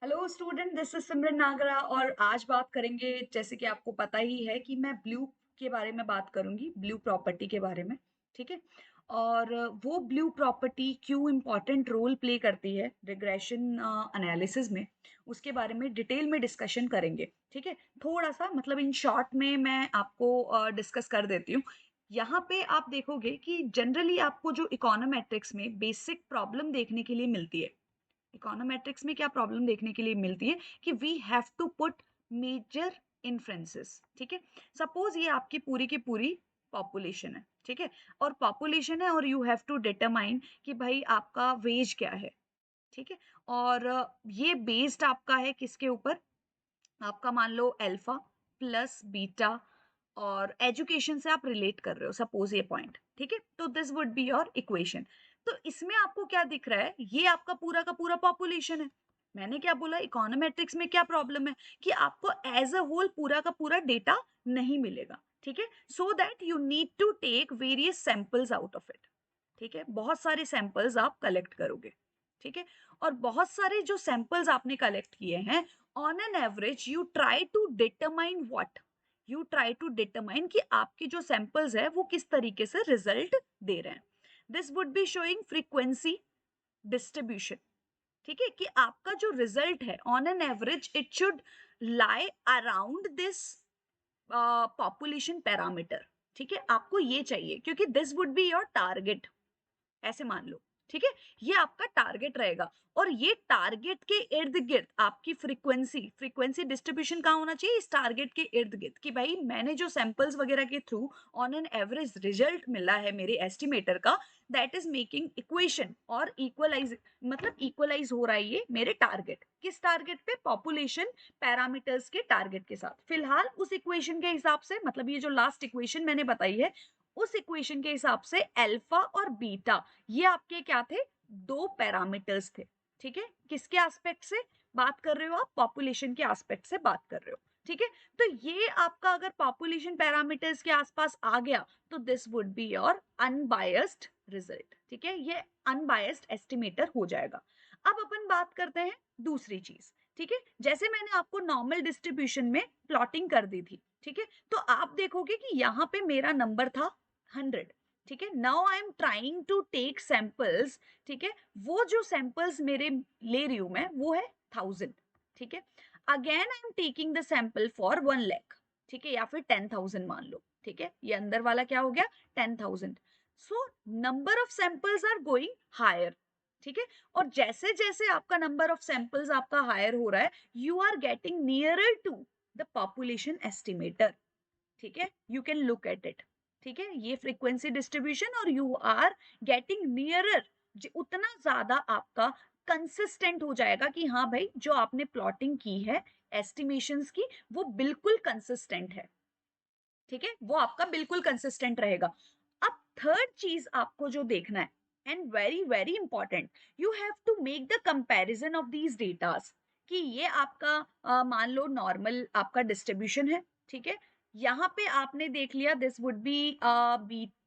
Hello student, this is सिमरन नागरा और आज बात करेंगे। जैसे कि आपको पता ही है कि मैं ब्लू के बारे में बात करूंगी, ब्लू प्रॉपर्टी के बारे में। ठीक है। और वो ब्लू प्रॉपर्टी क्यों इम्पोर्टेंट रोल प्ले करती है रिग्रेशन एनालिसिस में, उसके बारे में डिटेल में डिस्कशन करेंगे। ठीक है। थोड़ा सा मतलब इन शॉर्ट में मैं आपको डिस्कस कर देती हूँ। यहाँ पे आप देखोगे कि जनरली आपको जो इकोनोमेट्रिक्स में बेसिक प्रॉब्लम देखने के लिए मिलती है। इकोनोमेट्रिक्स में क्या प्रॉब्लम देखने के लिए मिलती है कि we have to put major inferences. ठीक है। सपोज ये आपकी पूरी की पूरी पॉपुलेशन है। ठीक है। और पॉपुलेशन है और यू हैव टू डिटरमाइन कि भाई आपका वेज क्या है। ठीक है। और ये बेस्ड आपका है किसके ऊपर? आपका मान लो अल्फा प्लस बीटा और एजुकेशन से आप रिलेट कर रहे हो, सपोज ये पॉइंट। ठीक है। तो this would be your equation. तो इसमें आपको क्या दिख रहा है? ये आपका पूरा का पूरा पॉपुलेशन है। मैंने क्या बोला, इकोनोमेट्रिक्स में क्या प्रॉब्लम है कि आपको एज अ होल पूरा का पूरा डेटा नहीं मिलेगा। ठीक है। So that you need to take various samples out of it. ठीक है। बहुत सारे सैंपल्स आप कलेक्ट करोगे। ठीक है। और बहुत सारे जो सैंपल्स आपने कलेक्ट किए हैं, on an average you try to determine what, you try to determine कि आपके जो सैंपल्स है वो किस तरीके से रिजल्ट दे रहे हैं। This would be showing frequency distribution. ठीक है। कि आपका जो रिजल्ट है on an average it should lie around this population parameter. ठीक है। आपको ये चाहिए क्योंकि this would be your target, ऐसे मान लो। ठीक है। ये आपका टारगेट रहेगा और ये टारगेट के इर्द गिर्द आपकी फ्रीक्वेंसी फ्रीक्वेंसी डिस्ट्रीब्यूशन कहाँ होना चाहिए? इस टारगेट के इर्द गिर्द कि भाई मैंने जो सैंपल्स वगैरह के through on an average result मिला है मेरे एस्टिमेटर का, दैट इज मेकिंग इक्वेशन और इक्वलाइज, मतलब इक्वलाइज हो रहा है ये मेरे टारगेट। किस टारगेट पे? पॉपुलेशन पैरामीटर्स के टारगेट के साथ। फिलहाल उस इक्वेशन के हिसाब से, मतलब ये जो लास्ट इक्वेशन मैंने बताई है, उस इक्वेशन के हिसाब से अल्फा और बीटा ये आपके क्या थे? दो पैरामीटर्स थे। ठीक है। किसके एस्पेक्ट से बात कर रहे हो आप? पॉपुलेशन के एस्पेक्ट से बात कर रहे हो। ठीक है। तो ये आपका अगर पॉपुलेशन पैरामीटर्स के आसपास आ गया तो this would be your unbiased result. ठीक है। ये अनबायस्ड एस्टिमेटर हो जाएगा। अब अपन बात करते हैं दूसरी चीज। ठीक है। जैसे मैंने आपको नॉर्मल डिस्ट्रीब्यूशन में प्लॉटिंग कर दी थी। ठीक है। तो आप देखोगे कि यहाँ पे मेरा नंबर था 100। ठीक है। Now I am trying to take samples. ठीक है। वो जो सैंपल्स मेरे ले रही हूं मैं वो है 1000। ठीक है। Again I am taking the sample for 1 lakh. ठीक है। या फिर 10,000 मान लो। ठीक है। ये अंदर वाला क्या हो गया? 10,000। So number of samples are going higher. ठीक है। और जैसे जैसे आपका नंबर ऑफ सैंपल्स आपका हायर हो रहा है, you are getting nearer to the population estimator. ठीक है। You can look at it. ठीक है। ये फ्रीक्वेंसी डिस्ट्रीब्यूशन और यू आर गेटिंग नियरर, उतना ज्यादा आपका कंसिस्टेंट हो जाएगा कि हाँ भाई जो आपने प्लॉटिंग की है एस्टिमेशंस की वो बिल्कुल कंसिस्टेंट है। ठीक है। वो आपका बिल्कुल कंसिस्टेंट रहेगा। अब थर्ड चीज आपको जो देखना है, and very very important, you have to make the comparison of these datas. कि ये आपका मान लो नॉर्मल आपका डिस्ट्रीब्यूशन है। ठीक है। यहाँ पे आपने देख लिया this would be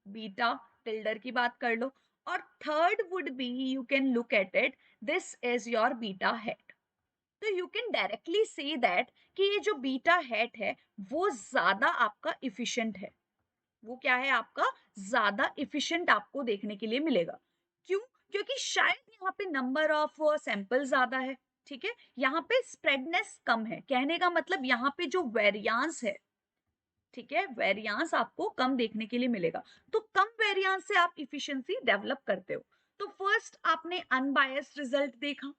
beta, tilde की बात कर लो। और third would be, you can look at it, this is your beta head. तो you can directly say that कि ये जो बीटा हैट है वो ज्यादा आपका इफिशिएंट है। वो क्या है? आपका ज्यादा इफिशिएंट आपको देखने के लिए मिलेगा। क्यों? क्योंकि शायद यहाँ पे नंबर ऑफ सैंपल ज्यादा है। ठीक है। यहाँ पे स्प्रेडनेस कम है, कहने का मतलब यहाँ पे जो वेरियांस है, ठीक है, वेरियांस आपको कम देखने के लिए मिलेगा। तो कम वेरियांस से आप इफिशिएंसी डेवलप करते हो। तो फर्स्ट आपने अनबायस्ड रिजल्ट देखा।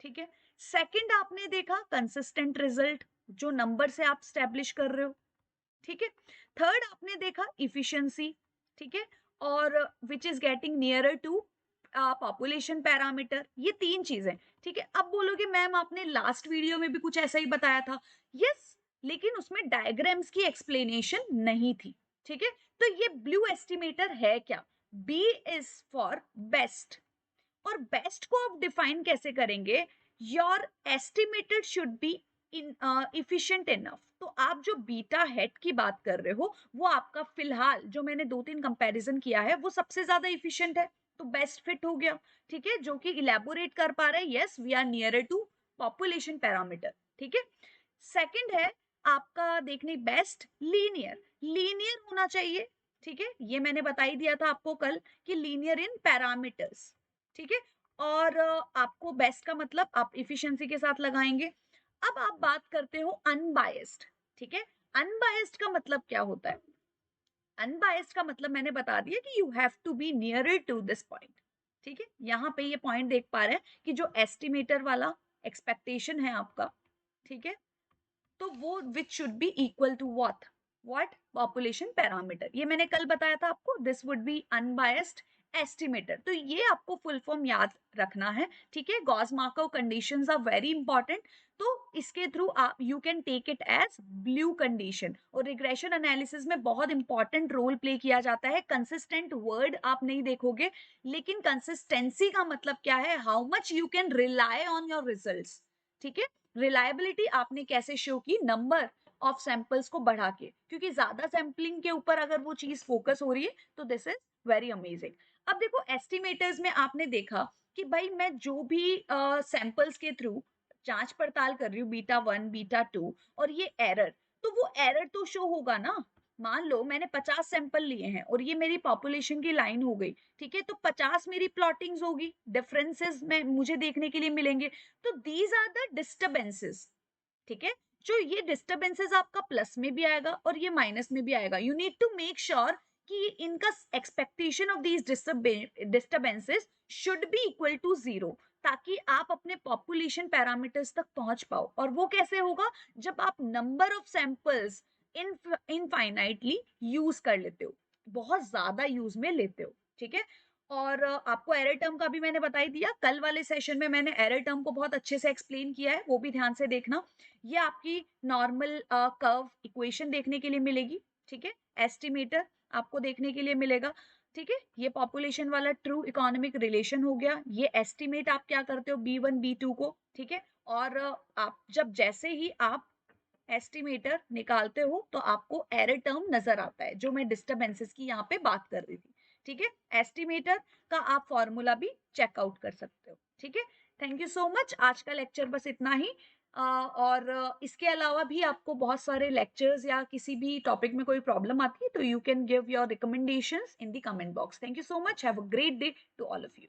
ठीक है। सेकंड आपने देखा कंसिस्टेंट रिजल्ट, जो नंबर से आप स्टैब्लिश कर रहे हो। ठीक है। थर्ड आपने देखा इफिशिएंसी। ठीक है। और which is getting nearer to population parameter. ये तीन चीजें। ठीक है। अब बोलोगे मैम आपने लास्ट वीडियो में भी कुछ ऐसा ही बताया था। यस, लेकिन उसमें डायग्राम्स की एक्सप्लेनेशन नहीं थी। ठीक है। तो ये ब्लू एस्टिमेटर है क्या? B is for best. और बेस्ट को आप डिफाइन कैसे करेंगे? Your estimated should be in efficient enough. तो आप जो बीटा हेड की बात कर रहे हो वो आपका फिलहाल जो मैंने दो तीन कंपैरिजन किया है वो सबसे ज्यादा इफिशिएंट है, तो बेस्ट फिट हो गया। ठीक है। जो कि इलेबोरेट कर पा रहे हैं, yes we are near to population parameter, ठीक है। सेकंड है आपका देखने बेस्ट लीनियर, लीनियर होना चाहिए, ठीक है। ये मैंने बता ही दिया था आपको कल कि लीनियर इन पैरामीटर्स, ठीक है। और आपको बेस्ट का मतलब आप इफिशिएंसी के साथ लगाएंगे। अब आप बात करते हो अनबायस्ड, ठीक है। अनबायस्ड का मतलब क्या होता है? अनबायस्ड का मतलब मैंने बता दिया कि you have to be nearer to this point, ठीक है। यहाँ पे ये पॉइंट देख पा रहे हैं कि जो एस्टिमेटर वाला एक्सपेक्टेशन है आपका, ठीक है, तो वो which should be equal to what population parameter, ये मैंने कल बताया था आपको, this would be unbiased estimator. तो ये आपको फुल फॉर्म याद रखना है, ठीक है। Gauss Markov conditions are very important, तो इसके थ्रू आप you can take it as BLUE condition. और रिग्रेशन एनालिसिस में बहुत इंपॉर्टेंट रोल प्ले किया जाता है। कंसिस्टेंट वर्ड आप नहीं देखोगे, लेकिन कंसिस्टेंसी का मतलब क्या है, how much you can rely on your results, ठीक है। रिलायबिलिटी आपने कैसे शो की, नंबर ऑफ सैंपल्स को बढ़ा के, क्योंकि ज्यादा सैंपलिंग के ऊपर अगर वो चीज फोकस हो रही है तो दिस इज वेरी अमेजिंग। अब देखो एस्टिमेटर्स में आपने देखा कि भाई मैं जो भी सैंपल्स के थ्रू जांच पड़ताल कर रही हूँ, बीटा 1 बीटा 2, और ये एरर, तो वो एरर तो शो होगा ना। मान लो मैंने 50 सैंपल लिए हैं और ये मेरी पॉपुलेशन की लाइन हो गई, ठीक है, तो 50 मेरी प्लॉटिंग्स होगी, डिफरेंसेस में मुझे देखने के लिए मिलेंगे। तो दीज आर द डिस्टर्बेंसेस, ठीक है। जो ये डिस्टर्बेंसेस आपका प्लस में भी आएगा और ये माइनस में भी आएगा। You need to make sure कि इनका expectation of these disturbances should be equal to zero, ताकि आप अपने पॉपुलेशन पैरामीटर्स तक पहुंच पाओ। और वो कैसे होगा, जब आप number of samples infinitely use कर लेते हो, बहुत ज्यादा यूज में लेते हो, ठीक है। और आपको एरर टर्म का भी मैंने बता ही दिया, कल वाले सेशन में मैंने एरर टर्म को बहुत अच्छे से एक्सप्लेन किया है, वो भी ध्यान से देखना। ये आपकी नॉर्मल कर्व इक्वेशन देखने के लिए मिलेगी, ठीक है। एस्टिमेटर आपको देखने के लिए मिलेगा, ठीक है। ये पॉपुलेशन वाला ट्रू इकोनॉमिक रिलेशन हो गया। ये एस्टिमेट आप क्या करते हो B1 B2 को, ठीक है। और आप जब जैसे ही आप एस्टिमेटर निकालते हो तो आपको एरर टर्म नजर आता है, जो मैं डिस्टरबेंसेस की यहाँ पे बात कर रही थी, ठीक है। एस्टिमेटर का आप फॉर्मूला भी चेकआउट कर सकते हो, ठीक है। थैंक यू सो मच, आज का लेक्चर बस इतना ही। और इसके अलावा भी आपको बहुत सारे लेक्चर्स या किसी भी टॉपिक में कोई प्रॉब्लम आती है तो you can give your recommendations in the comment box. Thank you so much, have a great day to all of you.